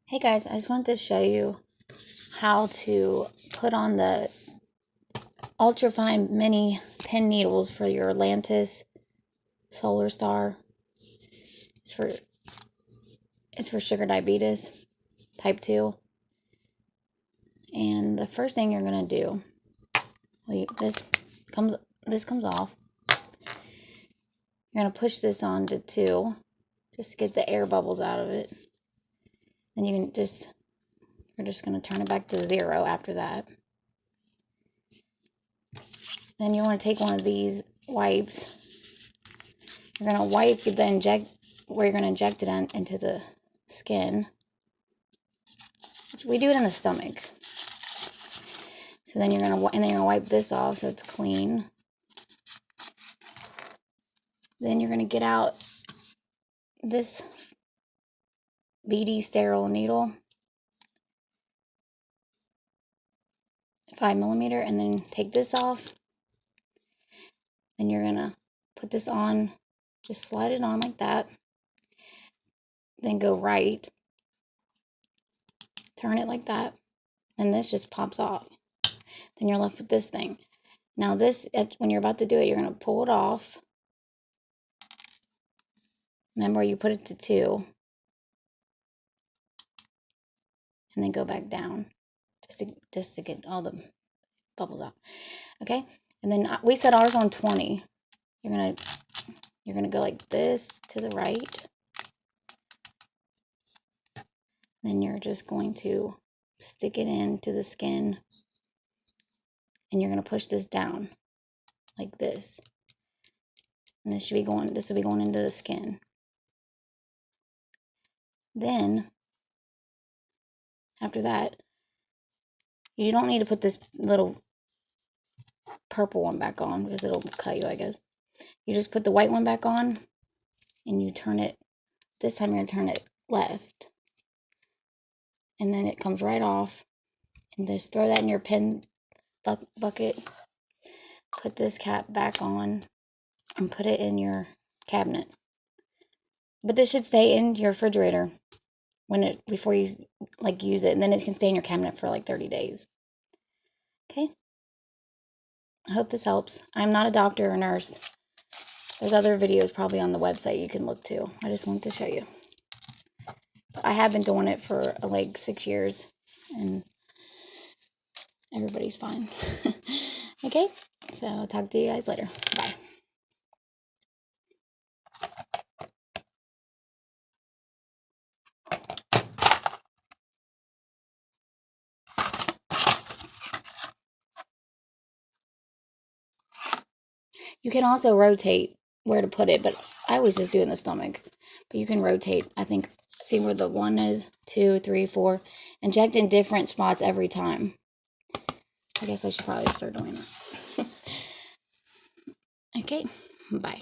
Hey guys, I just wanted to show you how to put on the ultrafine mini pen needles for your LANTUS SOLOSTAR. It's for sugar diabetes type 2. And the first thing you're gonna do, this comes off. You're gonna push this on to 2 just to get the air bubbles out of it. Then you're just gonna turn it back to 0 after that. Then you want to take one of these wipes. You're going to wipe where you're going to inject it into the skin. We do it in the stomach. So then you're going to wipe this off so it's clean. Then you're going to get out this BD sterile needle, 5mm, and then take this off. Then you're going to put this on, just slide it on like that. Then go right, turn it like that, and this just pops off. Then you're left with this thing. Now this, when you're about to do it, you're going to pull it off. Remember, you put it to 2. And then go back down, just to get all the bubbles out. Okay? And then we set ours on 20. You're gonna go like this to the right. Then you're just going to stick it into the skin. And you're gonna push this down like this. And this will be going into the skin. Then after that, you don't need to put this little purple one back on because it'll cut you, I guess. You just put the white one back on and you turn it. This time you're going to turn it left. And then it comes right off. And just throw that in your pen bucket. Put this cap back on and put it in your cabinet. But this should stay in your refrigerator before you use it, and then it can stay in your cabinet for 30 days. Okay? I hope this helps. I'm not a doctor or nurse. There's other videos probably on the website you can look to. I just wanted to show you. But I have been doing it for 6 years, and everybody's fine. Okay? So I'll talk to you guys later. Bye. You can also rotate where to put it, but I was just doing the stomach. But you can rotate, I think, see where the 1 is, 2, 3, 4. Inject in different spots every time. I guess I should probably start doing that. Okay, bye.